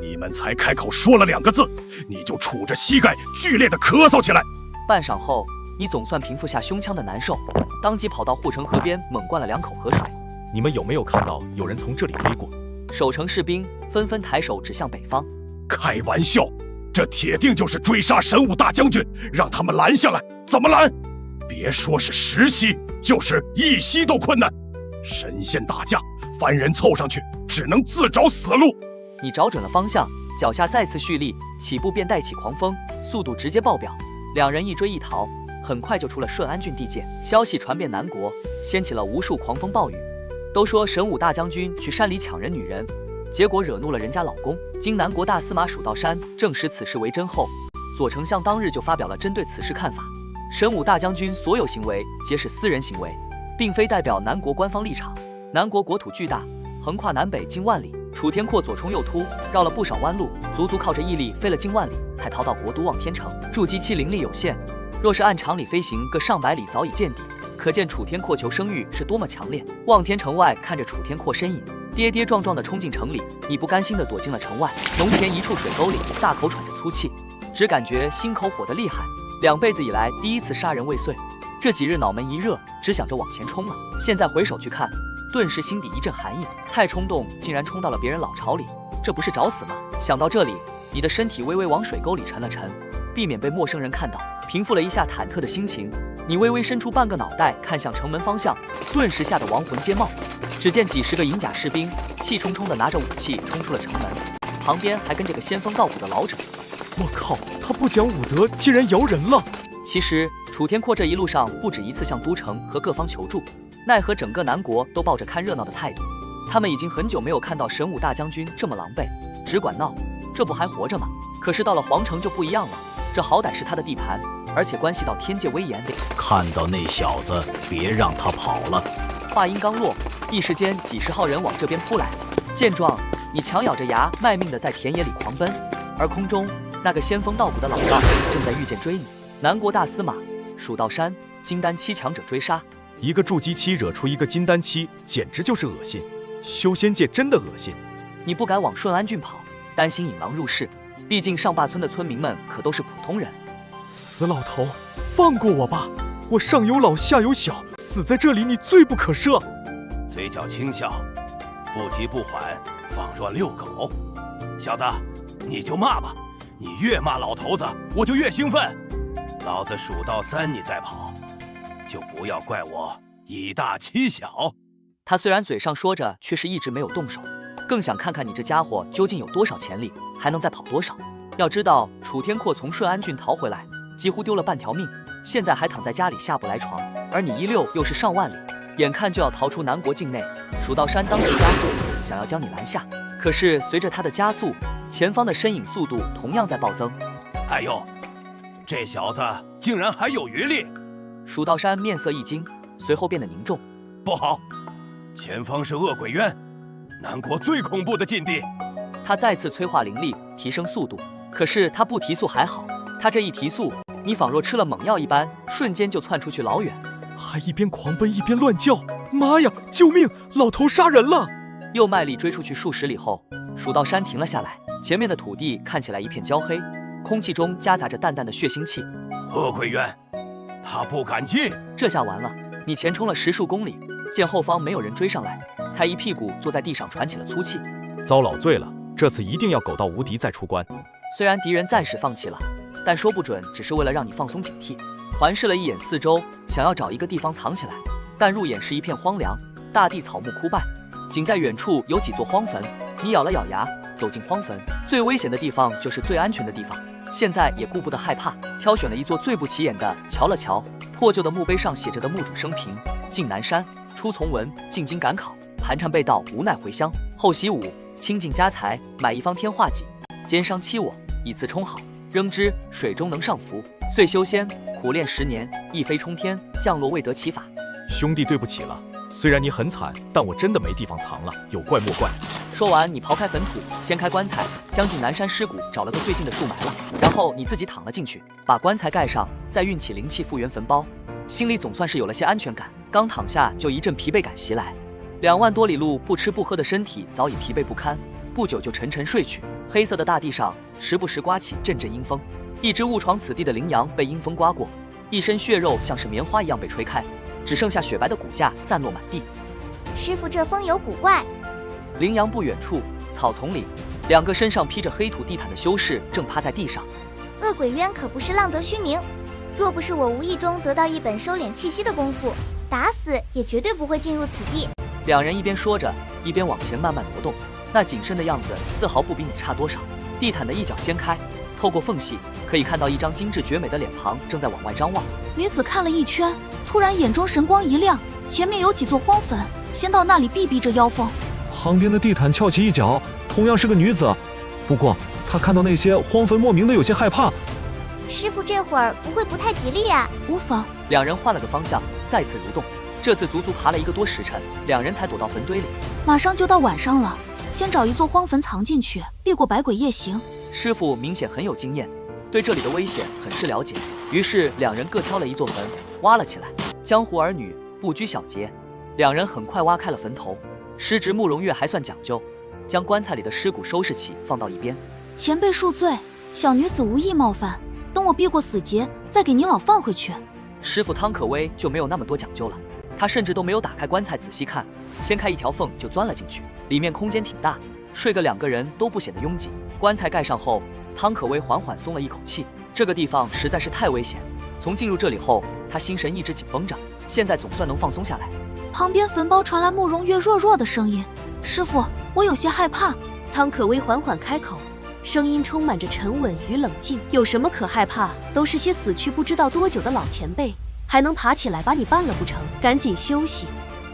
你们才开口说了2个字，你就杵着膝盖剧烈的咳嗽起来。半晌后，你总算平复下胸腔的难受，当即跑到护城河边猛灌了2口河水。你们有没有看到有人从这里飞过？守城士兵纷纷抬手指向北方。开玩笑，这铁定就是追杀神武大将军，让他们拦下来。怎么拦？别说是10息，就是1息都困难。神仙打架，凡人凑上去只能自找死路。你找准了方向，脚下再次蓄力，起步便带起狂风，速度直接爆表。两人一追一逃，很快就出了顺安郡地界。消息传遍南国，掀起了无数狂风暴雨。都说神武大将军去山里抢人女人，结果惹怒了人家老公。经南国大司马蜀道山证实此事为真后，左丞相当日就发表了针对此事看法。神武大将军所有行为皆是私人行为，并非代表南国官方立场。南国国土巨大，横跨南北近万里，楚天阔左冲右突，绕了不少弯路，足足靠着毅力飞了近万里，才逃到国都望天城。筑基期灵力有限，若是按常理飞行个上百里早已见底，可见楚天阔求生欲是多么强烈。望天城外看着楚天阔身影跌跌撞撞地冲进城里，你不甘心地躲进了城外。农田一处水沟里，大口喘着粗气，只感觉心口火得厉害。2辈子以来第一次杀人未遂，这几日脑门一热，只想着往前冲了。现在回首去看，顿时心底一阵寒意，太冲动，竟然冲到了别人老巢里，这不是找死吗？想到这里，你的身体微微往水沟里沉了沉，避免被陌生人看到。平复了一下忐忑的心情，你微微伸出半个脑袋看向城门方向，顿时吓得亡魂皆冒。只见几10个银甲士兵气冲冲地拿着武器冲出了城门，旁边还跟着个仙风道骨的老者。我靠，他不讲武德，竟然摇人了！其实楚天阔这一路上不止一次向都城和各方求助，奈何整个南国都抱着看热闹的态度。他们已经很久没有看到神武大将军这么狼狈，只管闹，这不还活着吗？可是到了皇城就不一样了，这好歹是他的地盘，而且关系到天界威严。看到那小子，别让他跑了。话音刚落，一时间几10号人往这边扑来。见状，你强咬着牙，卖命的在田野里狂奔，而空中那个仙风道骨的老道正在御剑追你。南国大司马蜀道山金丹期强者追杀，一个筑基期惹出一个金丹期，简直就是恶心。修仙界真的恶心。你不敢往顺安郡跑，担心引狼入室。毕竟上坝村的村民们可都是普通人。死老头，放过我吧！我上有老下有小，死在这里你罪不可赦。嘴角轻笑，不急不缓，仿若遛狗。小子，你就骂吧，你越骂老头子，我就越兴奋。老子数到3，你再跑，就不要怪我以大欺小。他虽然嘴上说着，却是一直没有动手，更想看看你这家伙究竟有多少潜力，还能再跑多少。要知道，楚天阔从顺安郡逃回来，几乎丢了半条命，现在还躺在家里下不来床，而你16又是上万里，眼看就要逃出南国境内。蜀道山当即加速，想要将你拦下。可是随着他的加速，前方的身影速度同样在暴增。哎呦，这小子竟然还有余力！蜀道山面色一惊，随后变得凝重。不好，前方是恶鬼渊，南国最恐怖的禁地。他再次催化灵力，提升速度。可是他不提速还好，他这一提速，你仿若吃了猛药一般，瞬间就窜出去老远。还一边狂奔一边乱叫，妈呀，救命！老头杀人了！又卖力追出去数十里后，蜀道山停了下来，前面的土地看起来一片焦黑，空气中夹杂着淡淡的血腥气。恶鬼渊，他不敢进。这下完了，你前冲了10数公里，见后方没有人追上来，才一屁股坐在地上喘起了粗气。遭老罪了，这次一定要狗到无敌再出关。虽然敌人暂时放弃了，但说不准只是为了让你放松警惕。环视了一眼四周，想要找一个地方藏起来，但入眼是一片荒凉，大地草木枯败，仅在远处有几座荒坟。你咬了咬牙，走进荒坟。最危险的地方就是最安全的地方，现在也顾不得害怕，挑选了一座最不起眼的，瞧了瞧破旧的墓碑上写着的墓主生平：进南山，初从文，进京赶考，寒蝉被盗，无奈回乡，后习武，清净家财，买一方天画戟，奸商欺我，以次充好，扔之水中能上浮，遂修仙，苦练10年，一飞冲天，降落未得其法。兄弟，对不起了，虽然你很惨，但我真的没地方藏了，有怪莫怪。说完，你刨开坟土，掀开棺材，将进南山尸骨找了个最近的树埋了，然后你自己躺了进去，把棺材盖上，再运起灵气复原坟包，心里总算是有了些安全感。刚躺下，就一阵疲惫感袭来，2万多里路不吃不喝的身体早已疲惫不堪，不久就沉沉睡去。黑色的大地上时不时刮起阵阵阴风，一只误闯此地的羚羊被阴风刮过，一身血肉像是棉花一样被吹开，只剩下雪白的骨架散落满地。师傅，这风有古怪。羚羊不远处草丛里，2个身上披着黑土地毯的修士正趴在地上。恶鬼渊可不是浪得虚名，若不是我无意中得到一本收敛气息的功夫，打死也绝对不会进入此地。2人一边说着，一边往前慢慢挪动，那谨慎的样子丝毫不比你差多少。地毯的一角掀开，透过缝隙可以看到一张精致绝美的脸庞正在往外张望。女子看了一圈，突然眼中神光一亮，前面有几座荒坟，先到那里避避这妖风。旁边的地毯翘起一角，同样是个女子，不过她看到那些荒坟，莫名的有些害怕。师傅这会儿不会不太吉利呀？无妨。2人换了个方向，再次蠕动。这次足足爬了1个多时辰，2人才躲到坟堆里。马上就到晚上了，先找一座荒坟藏进去，避过百鬼夜行。师傅明显很有经验，对这里的危险很是了解。于是2人各挑了一座坟，挖了起来。江湖儿女不拘小节，2人很快挖开了坟头。师侄慕容月还算讲究，将棺材里的尸骨收拾起，放到一边。前辈恕罪，小女子无意冒犯，等我避过死劫，再给您老放回去。师傅汤可威就没有那么多讲究了，他甚至都没有打开棺材仔细看，掀开一条缝就钻了进去。里面空间挺大，睡个2个人都不显得拥挤。棺材盖上后，汤可威缓缓松了一口气。这个地方实在是太危险，从进入这里后，他心神一直紧绷着，现在总算能放松下来。旁边坟包传来慕容月弱弱的声音：“师傅，我有些害怕。”汤可威缓缓开口，声音充满着沉稳与冷静：“有什么可害怕？都是些死去不知道多久的老前辈，还能爬起来把你办了不成？赶紧休息，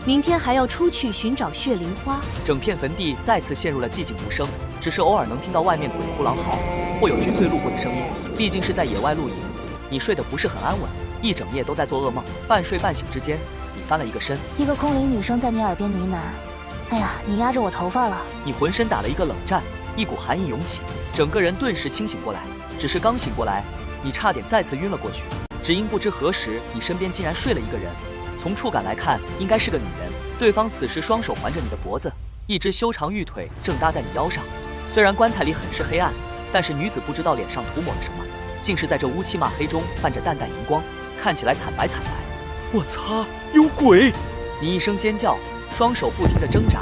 明天还要出去寻找血灵花。”整片坟地再次陷入了寂静无声，只是偶尔能听到外面鬼哭狼嚎，或有军队路过的声音。毕竟是在野外露营，你睡得不是很安稳，一整夜都在做噩梦。半睡半醒之间，你翻了一个身，一个空灵女生在你耳边呢喃：“哎呀，你压着我头发了！你浑身打了一个冷战，一股寒意涌起，整个人顿时清醒过来。只是刚醒过来，你差点再次晕了过去，只因不知何时你身边竟然睡了一个人。从触感来看，应该是个女人。对方此时双手环着你的脖子，一只修长玉腿正搭在你腰上。虽然棺材里很是黑暗，但是女子不知道脸上涂抹了什么，竟是在这乌漆嘛黑中泛着淡淡荧光，看起来惨白惨白。我擦，有鬼！你一声尖叫，双手不停地挣扎，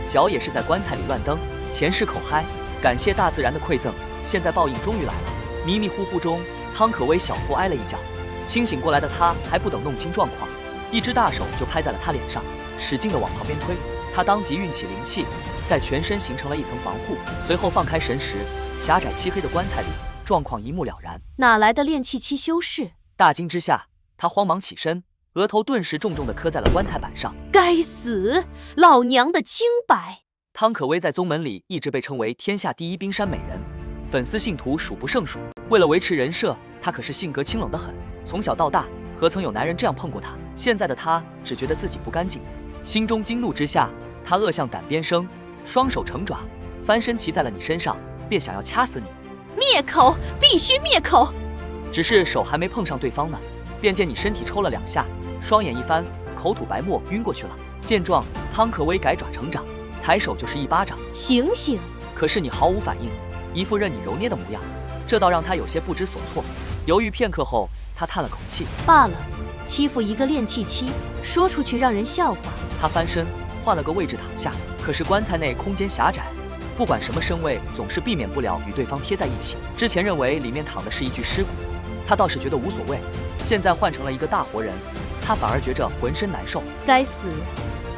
脚也是在棺材里乱蹬。前世口嗨，感谢大自然的馈赠，现在报应终于来了。迷迷糊糊中，汤可威小腹挨了一脚，清醒过来的他还不等弄清状况，一只大手就拍在了他脸上，使劲地往旁边推。他当即运起灵气，在全身形成了一层防护，随后放开神识，狭窄漆黑的棺材里，状况一目了然。哪来的炼气期修士？大惊之下，他慌忙起身，额头顿时重重地磕在了棺材板上。该死，老娘的清白！汤可威在宗门里一直被称为天下第一冰山美人，粉丝信徒数不胜数。为了维持人设，他可是性格清冷得很，从小到大何曾有男人这样碰过他？现在的他只觉得自己不干净，心中惊怒之下，他恶向胆边生，双手成爪，翻身骑在了你身上，便想要掐死你。灭口，必须灭口！只是手还没碰上对方呢，便见你身体抽了2下，双眼一翻，口吐白沫，晕过去了。见状，汤可威改爪成掌，抬手就是一巴掌。醒醒！可是你毫无反应，一副任你揉捏的模样，这倒让他有些不知所措。犹豫片刻后，他叹了口气，罢了，欺负一个炼气期，说出去让人笑话。他翻身换了个位置躺下，可是棺材内空间狭窄，不管什么身位，总是避免不了与对方贴在一起。之前认为里面躺的是一具尸骨，他倒是觉得无所谓，现在换成了一个大活人，他反而觉着浑身难受。该死，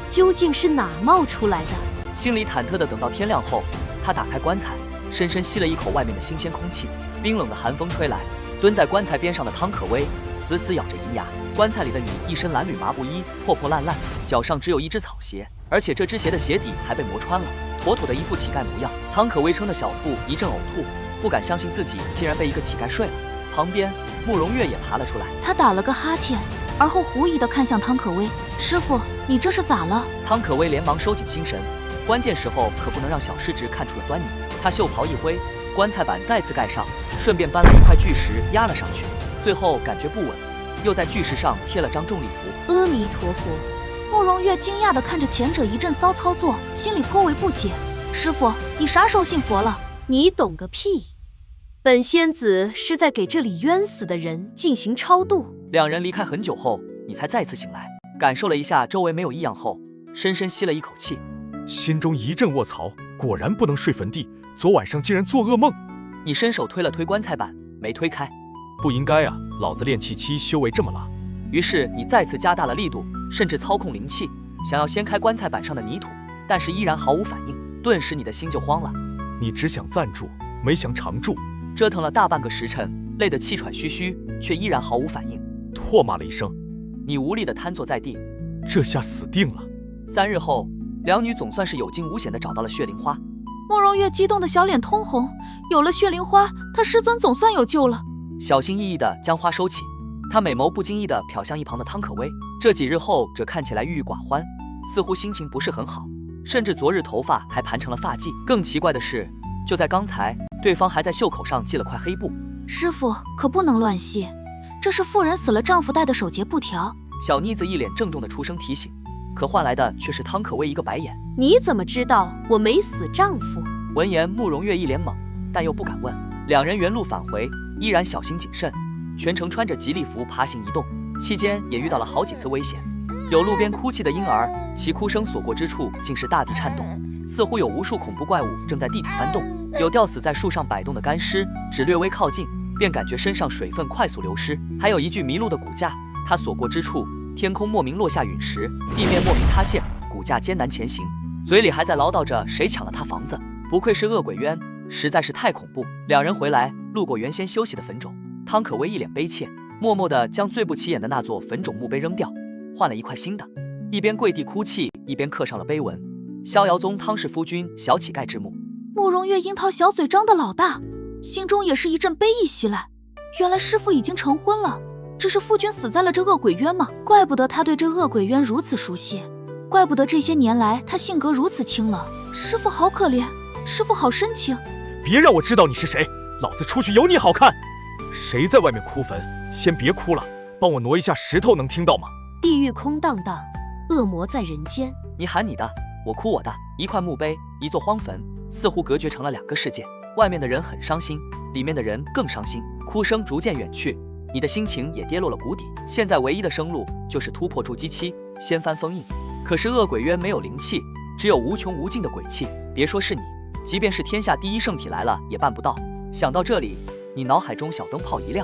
究竟是哪冒出来的？心里忐忑的等到天亮后，他打开棺材，深深吸了一口外面的新鲜空气。冰冷的寒风吹来，蹲在棺材边上的汤可威死死咬着银牙。棺材里的你一身蓝缕麻布衣，破破烂烂，脚上只有一只草鞋，而且这只鞋的鞋底还被磨穿了，妥妥的一副乞丐模样。汤可威撑着小腹一阵呕吐，不敢相信自己竟然被一个乞丐睡了。旁边慕容月也爬了出来，他打了个哈欠，而后狐疑地看向汤可威：“师傅，你这是咋了？”汤可威连忙收紧心神，关键时候可不能让小师侄看出了端倪。他袖袍一挥，棺材板再次盖上，顺便搬了一块巨石压了上去，最后感觉不稳，又在巨石上贴了张重力符。阿弥陀佛！慕容月惊讶地看着前者一阵骚操作，心里颇为不解：“师傅，你啥时候信佛了？”你懂个屁！本仙子是在给这里冤死的人进行超度。两人离开很久后，你才再次醒来，感受了一下周围没有异样后，深深吸了一口气，心中一阵卧槽，果然不能睡坟地，昨晚上竟然做噩梦。你伸手推了推棺材板，没推开。不应该啊，老子炼气期修为这么拉。于是你再次加大了力度，甚至操控灵气，想要掀开棺材板上的泥土，但是依然毫无反应。顿时你的心就慌了。你只想暂住，没想常住。折腾了大半个时辰，累得气喘吁吁，却依然毫无反应。唾骂了一声，你无力地瘫坐在地。这下死定了。3日后，两女总算是有惊无险地找到了血灵花。慕容月激动的小脸通红，有了血灵花，他师尊总算有救了。小心翼翼地将花收起，他美眸不经意地瞟向一旁的汤可威。这几日后者看起来郁郁寡欢，似乎心情不是很好，甚至昨日头发还盘成了发髻。更奇怪的是，就在刚才，对方还在袖口上系了块黑布。师傅可不能乱系，这是妇人死了丈夫戴的守节布条。小妮子一脸郑重地出声提醒，可换来的却是汤可威一个白眼。你怎么知道我没死丈夫？闻言，慕容月一脸懵，但又不敢问。两人原路返回，依然小心谨慎，全程穿着吉利服爬行移动，期间也遇到了好几次危险。有路边哭泣的婴儿，其哭声所过之处竟是大地颤动，似乎有无数恐怖怪物正在地底翻动。有吊死在树上摆动的干尸，只略微靠近，便感觉身上水分快速流失。还有一具迷路的骨架，它所过之处，天空莫名落下陨石，地面莫名塌陷，骨架艰难前行，嘴里还在唠叨着谁抢了他房子。不愧是恶鬼渊，实在是太恐怖。两人回来，路过原先休息的坟冢，汤可威一脸悲切，默默地将最不起眼的那座坟冢墓碑扔掉，换了一块新的，一边跪地哭泣，一边刻上了碑文：逍遥宗汤氏夫君小乞丐之墓。慕容月樱桃小嘴张得老大，心中也是一阵悲意袭来。原来师父已经成婚了，只是夫君死在了这恶鬼渊吗？怪不得他对这恶鬼渊如此熟悉，怪不得这些年来他性格如此清冷。师傅好可怜，师傅好深情。别让我知道你是谁，老子出去有你好看。谁在外面哭坟？先别哭了，帮我挪一下石头，能听到吗？地狱空荡荡，恶魔在人间。你喊你的，我哭我的。一块墓碑，一座荒坟，似乎隔绝成了两个世界。外面的人很伤心，里面的人更伤心，哭声逐渐远去，你的心情也跌落了谷底。现在唯一的生路就是突破筑基期，掀翻封印。可是恶鬼渊没有灵气，只有无穷无尽的鬼气。别说是你，即便是天下第一圣体来了也办不到。想到这里，你脑海中小灯泡一亮。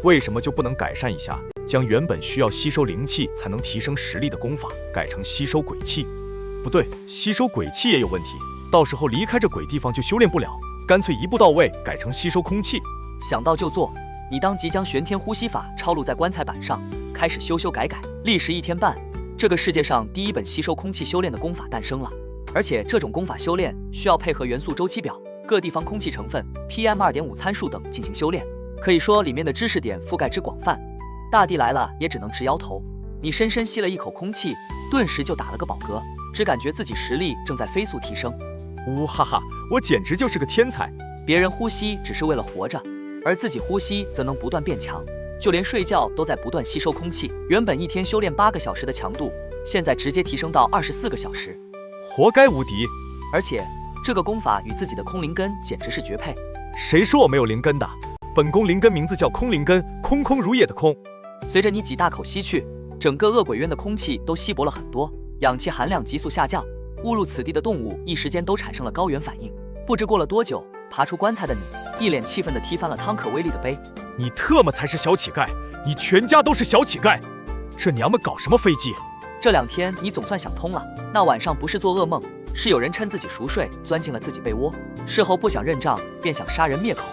为什么就不能改善一下，将原本需要吸收灵气才能提升实力的功法改成吸收鬼气？不对，吸收鬼气也有问题，到时候离开这鬼地方就修炼不了，干脆一步到位改成吸收空气。想到就做，你当即将玄天呼吸法抄录在棺材板上，开始修改。历时1天半，这个世界上第一本吸收空气修炼的功法诞生了。而且这种功法修炼需要配合元素周期表、各地方空气成分、PM2.5 参数等进行修炼，可以说里面的知识点覆盖之广泛。大帝来了也只能直摇头。你深深吸了一口空气，顿时就打了个饱嗝，只感觉自己实力正在飞速提升。呜哈哈，我简直就是个天才！别人呼吸只是为了活着，而自己呼吸则能不断变强，就连睡觉都在不断吸收空气。原本一天修炼8个小时的强度，现在直接提升到24个小时，活该无敌！而且这个功法与自己的空灵根简直是绝配。谁说我没有灵根的？本宫灵根名字叫空灵根，空空如也的空。随着你几大口吸去，整个恶鬼渊的空气都稀薄了很多，氧气含量急速下降，误入此地的动物一时间都产生了高原反应。不知过了多久，爬出棺材的你一脸气愤地踢翻了汤可威力的杯。你特么才是小乞丐，你全家都是小乞丐！这娘们搞什么飞机？这2天你总算想通了，那晚上不是做噩梦，是有人趁自己熟睡钻进了自己被窝，事后不想认账，便想杀人灭口，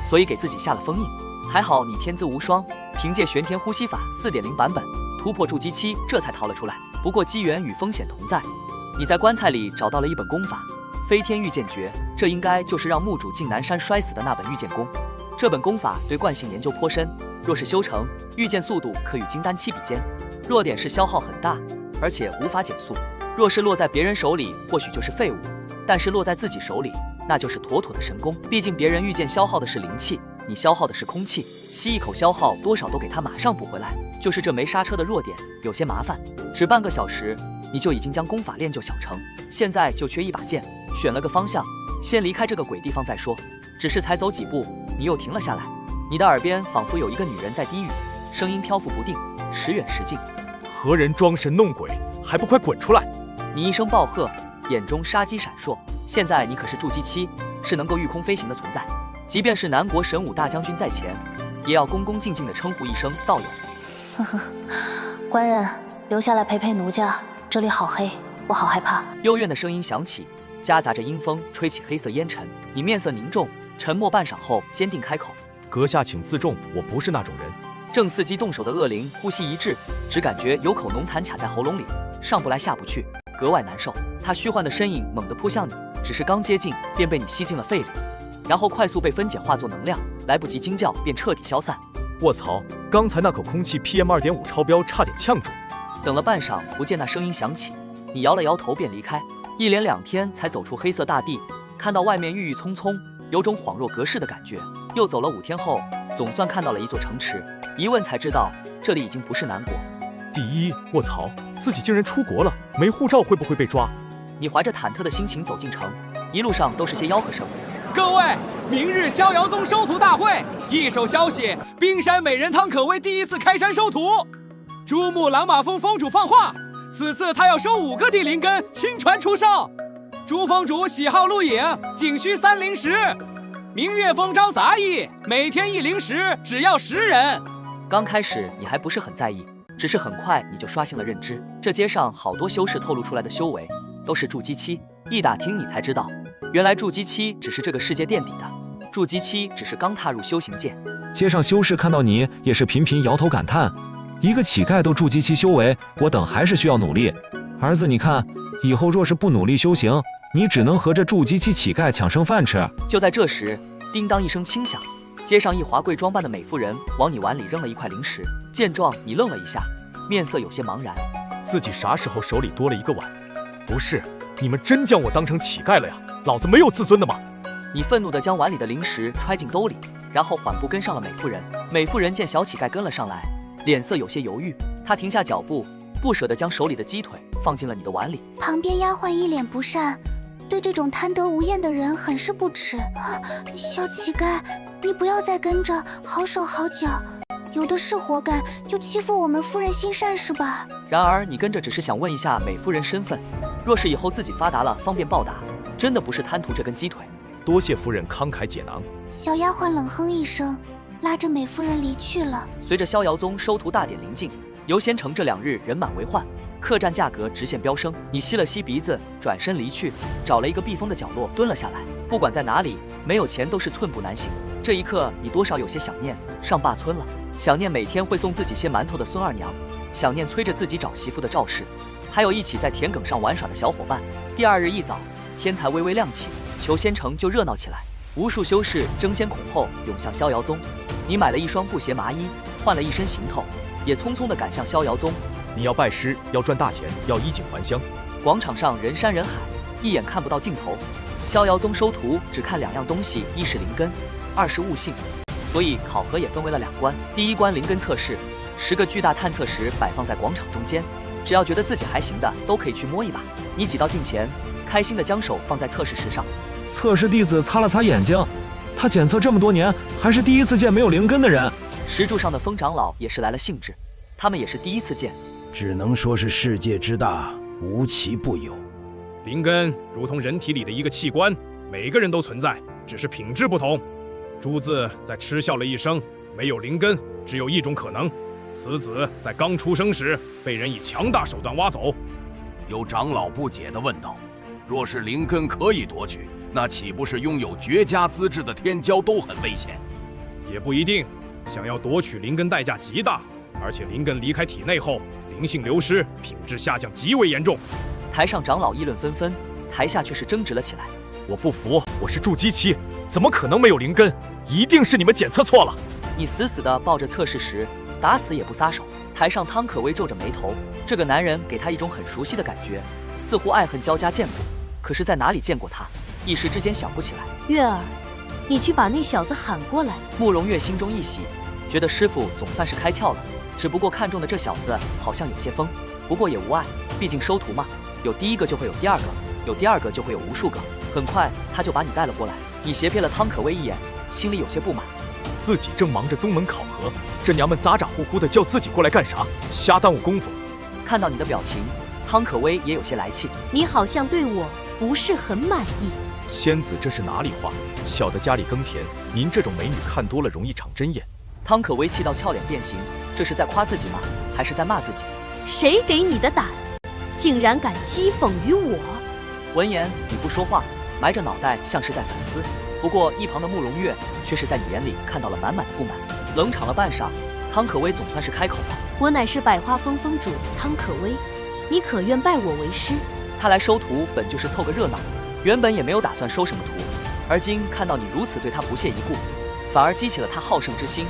所以给自己下了封印。还好你天资无双，凭借玄天呼吸法 4.0 版本突破筑基期，这才逃了出来。不过机缘与风险同在，你在棺材里找到了一本功法飞天御剑诀，这应该就是让墓主进南山摔死的那本御剑功。这本功法对惯性研究颇深，若是修成，御剑速度可与金丹7比肩。弱点是消耗很大，而且无法减速。若是落在别人手里，或许就是废物，但是落在自己手里，那就是妥妥的神功。毕竟别人御剑消耗的是灵气，你消耗的是空气，吸一口消耗多少都给他马上补回来。就是这没刹车的弱点有些麻烦，只半个小时你就已经将功法练就小成。现在就缺一把剑，选了个方向，先离开这个鬼地方再说。只是才走几步，你又停了下来，你的耳边仿佛有一个女人在低语，声音漂浮不定，时远时近。何人装神弄鬼，还不快滚出来！你一声暴喝，眼中杀机闪烁。现在你可是筑基期，是能够御空飞行的存在，即便是南国神武大将军在前，也要恭恭敬敬地称呼一声道友。呵呵，官人留下来陪陪奴家，这里好黑，我好害怕。幽怨的声音响起，夹杂着阴风，吹起黑色烟尘。你面色凝重，沉默半晌后，坚定开口：阁下请自重，我不是那种人。正伺机动手的恶灵呼吸一滞，只感觉有口浓痰卡在喉咙里，上不来下不去，格外难受。他虚幻的身影猛地扑向你，只是刚接近便被你吸进了肺里，然后快速被分解化作能量，来不及惊叫便彻底消散。卧槽，刚才那口空气 PM2.5 超标，差点呛住。等了半晌不见那声音响起，你摇了摇头便离开，一连2天才走出黑色大地，看到外面郁郁葱葱，有种恍若隔世的感觉。又走了5天后，总算看到了一座城池，一问才知道这里已经不是南国。第一，卧槽，自己竟然出国了，没护照会不会被抓？你怀着忐忑的心情走进城，一路上都是些吆喝声。各位，明日逍遥宗收徒大会，一手消息，冰山美人汤可威第1次开山收徒。珠穆朗玛峰峰主放话，此次他要收5个地灵根，亲传出售。朱峰主喜好露营，仅需3灵石。明月峰招杂役，每天1灵石，只要10人。刚开始你还不是很在意，只是很快你就刷新了认知。这街上好多修士透露出来的修为都是筑基期，一打听你才知道，原来筑基期只是这个世界垫底的，筑基期只是刚踏入修行界。街上修士看到你也是频频摇头感叹，一个乞丐都筑基期修为，我等还是需要努力。儿子，你看，以后若是不努力修行，你只能和这筑基期乞丐抢剩饭吃。就在这时，叮当一声轻响，街上一华贵装扮的美妇人往你碗里扔了一块灵石。见状，你愣了一下，面色有些茫然。自己啥时候手里多了一个碗？不是，你们真将我当成乞丐了呀？老子没有自尊的吗？你愤怒地将碗里的零食揣进兜里，然后缓步跟上了美妇人。美妇人见小乞丐跟了上来，脸色有些犹豫，她停下脚步，不舍得将手里的鸡腿放进了你的碗里。旁边丫鬟一脸不善，对这种贪得无厌的人很是不齿。小乞丐，你不要再跟着，好手好脚，有的是活干，就欺负我们夫人心善是吧？然而你跟着只是想问一下美夫人身份，若是以后自己发达了方便报答，真的不是贪图这根鸡腿。多谢夫人慷慨解囊。小丫鬟冷哼一声，拉着美夫人离去了。随着逍遥宗收徒大典临近，游仙城这2日人满为患，客栈价格直线飙升。你吸了吸鼻子，转身离去，找了一个避风的角落蹲了下来。不管在哪里，没有钱都是寸步难行。这一刻，你多少有些想念上坝村了，想念每天会送自己些馒头的孙二娘，想念催着自己找媳妇的赵氏，还有一起在田埂上玩耍的小伙伴。第2日一早，天才微微亮起，求仙城就热闹起来，无数修士争先恐后涌向逍遥宗。你买了一双布鞋麻衣，换了一身行头，也匆匆地赶向逍遥宗。你要拜师，要赚大钱，要衣锦还乡。广场上人山人海，一眼看不到尽头。逍遥宗收徒只看2样东西，一是灵根，二是悟性，所以考核也分为了2关。第1关灵根测试，10个巨大探测石摆放在广场中间，只要觉得自己还行的，都可以去摸一把。你挤到近前，开心地将手放在测试石上。测试弟子擦了擦眼睛，他检测这么多年，还是第一次见没有灵根的人。石柱上的风长老也是来了兴致，他们也是第一次见。只能说是世界之大，无奇不有。灵根如同人体里的一个器官，每个人都存在，只是品质不同。朱字在嗤笑了一声，没有灵根，只有一种可能，此子在刚出生时被人以强大手段挖走。有长老不解地问道：若是灵根可以夺取，那岂不是拥有绝佳资质的天骄都很危险？也不一定，想要夺取灵根代价极大，而且灵根离开体内后，灵性流失，品质下降极为严重。台上长老议论纷纷，台下却是争执了起来。我不服，我是筑基期，怎么可能没有灵根？一定是你们检测错了。你死死地抱着测试石，打死也不撒手。台上汤可威皱着眉头，这个男人给他一种很熟悉的感觉，似乎爱恨交加见过，可是在哪里见过他，一时之间想不起来。月儿，你去把那小子喊过来。慕容月心中一喜，觉得师傅总算是开窍了，只不过看中的这小子好像有些疯，不过也无碍，毕竟收徒嘛，有第1个就会有第2个，有第2个就会有无数个。很快他就把你带了过来。你斜瞥了汤可威一眼，心里有些不满。自己正忙着宗门考核，这娘们咋咋呼呼的叫自己过来干啥？瞎耽误功夫。看到你的表情，汤可威也有些来气。你好像对我不是很满意。仙子这是哪里话？小的家里耕田，您这种美女看多了容易长针眼。汤可威气到俏脸变形，这是在夸自己吗？还是在骂自己？谁给你的胆，竟然敢讥讽于我？闻言你不说话，埋着脑袋像是在反思。不过一旁的慕容月却是在你眼里看到了满满的不满。冷场了半晌，汤可威总算是开口了。我乃是百花峰峰主汤可威，你可愿拜我为师？他来收徒本就是凑个热闹，原本也没有打算收什么徒，而今看到你如此对他不屑一顾，反而激起了他好胜之心，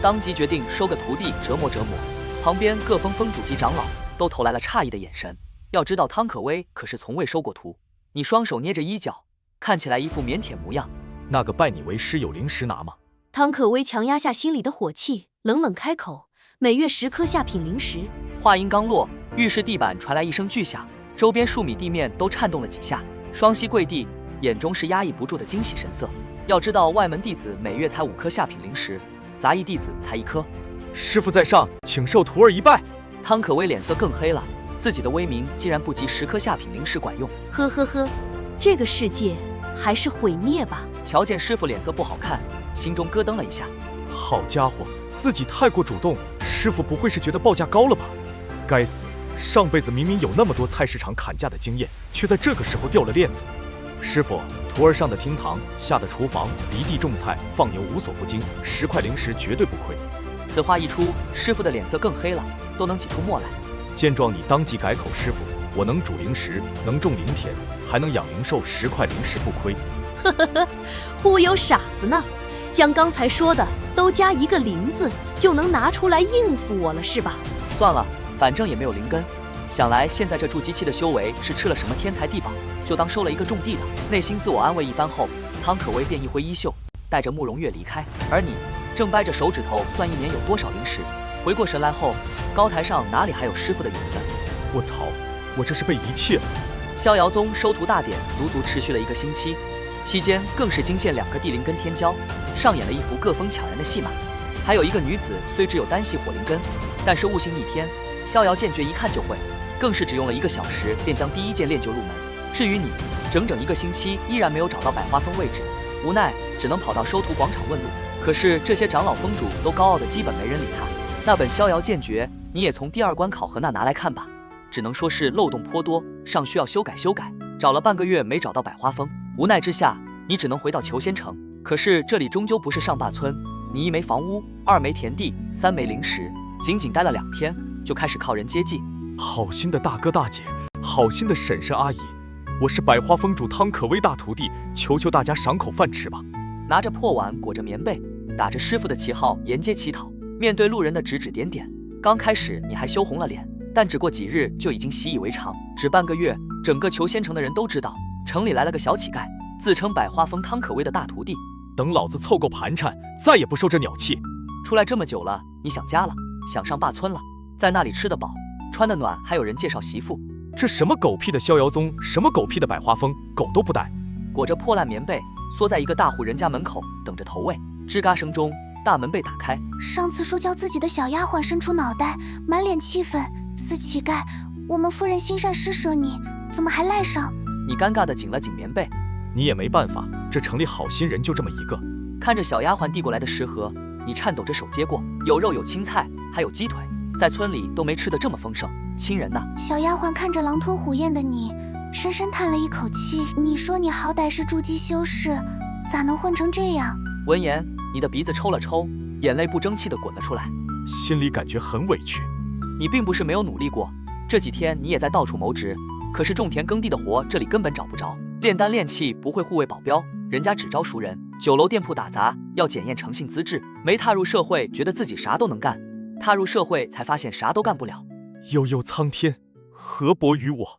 当即决定收个徒弟折磨折磨。旁边各峰峰主及长老都投来了诧异的眼神。要知道汤可威可是从未收过徒。你双手捏着衣角，看起来一副腼腆模样。那个拜你为师有灵石拿吗？汤可威强压下心里的火气，冷冷开口：每月10颗下品灵石。话音刚落，浴室地板传来一声巨响，周边数米地面都颤动了几下。双膝跪地，眼中是压抑不住的惊喜神色。要知道外门弟子每月才5颗下品灵石，杂役弟子才1颗。师傅在上，请受徒儿一拜。汤可威脸色更黑了，自己的威名竟然不及10颗下品灵石管用。呵呵呵，这个世界还是毁灭吧。瞧见师傅脸色不好看，心中咯噔了一下。好家伙，自己太过主动，师傅不会是觉得报价高了吧？该死，上辈子明明有那么多菜市场砍价的经验，却在这个时候掉了链子。师傅，徒儿上的厅堂，下的厨房，犁地种菜，放牛无所不精，10块灵石绝对不亏。此话一出，师傅的脸色更黑了，都能挤出沫来。见状，你当即改口：师傅，我能煮灵石，能种灵田，还能养灵兽，10块灵石不亏。呵呵呵，忽悠傻子呢！将刚才说的都加一个灵字，就能拿出来应付我了是吧？算了，反正也没有灵根，想来现在这筑基期的修为是吃了什么天才地宝，就当收了一个种地的。内心自我安慰一番后，汤可威便一挥衣袖，带着慕容月离开。而你正掰着手指头算一年有多少灵石，回过神来后，高台上哪里还有师傅的影子？我操，我这是被遗弃了。逍遥宗收徒大典足足持续了1个星期，期间更是惊现2个地灵根天骄，上演了一幅各风抢人的戏码。还有一个女子虽只有单系火灵根，但是悟性逆天，逍遥剑诀一看就会，更是只用了1个小时便将第1剑练就入门。至于你，整整1个星期依然没有找到百花峰位置，无奈只能跑到收徒广场问路。可是这些长老峰主都高傲的基本没人理他。那本逍遥剑诀你也从第2关考核那拿来看吧，只能说是漏洞颇多，尚需要修改修改。找了半个月没找到百花峰，无奈之下你只能回到求仙城。可是这里终究不是上坝村，你1没房屋，2没田地，3没灵石，仅仅待了2天就开始靠人接济。好心的大哥大姐，好心的婶婶阿姨，我是百花峰主汤可威大徒弟，求求大家赏口饭吃吧。拿着破碗裹着棉被，打着师傅的旗号沿街乞讨，面对路人的指指点点。刚开始你还羞红了脸，但只过几日就已经习以为常。只半个月，整个求仙城的人都知道，城里来了个小乞丐，自称百花峰汤可威的大徒弟。等老子凑够盘缠，再也不受这鸟气。出来这么久了，你想家了，想上坝村了，在那里吃得饱，穿得暖，还有人介绍媳妇。这什么狗屁的逍遥宗，什么狗屁的百花峰，狗都不带。裹着破烂棉被，缩在一个大户人家门口等着投喂。吱嘎声中，大门被打开。上次说叫自己的小丫鬟伸出脑袋，满脸气愤。死乞丐，我们夫人心善施舍你，怎么还赖上？你尴尬地紧了紧棉被。你也没办法，这城里好心人就这么一个。看着小丫鬟递过来的食盒，你颤抖着手接过，有肉有青菜，还有鸡腿，在村里都没吃得这么丰盛，亲人呐！小丫鬟看着狼吞虎咽的你，深深叹了一口气。你说你好歹是筑基修士，咋能混成这样？闻言，你的鼻子抽了抽，眼泪不争气地滚了出来，心里感觉很委屈。你并不是没有努力过，这几天你也在到处谋职，可是种田耕地的活这里根本找不着。炼丹炼器不会护卫保镖，人家只招熟人。酒楼店铺打杂要检验诚信资质。没踏入社会，觉得自己啥都能干，踏入社会才发现啥都干不了。悠悠苍天，何薄于我？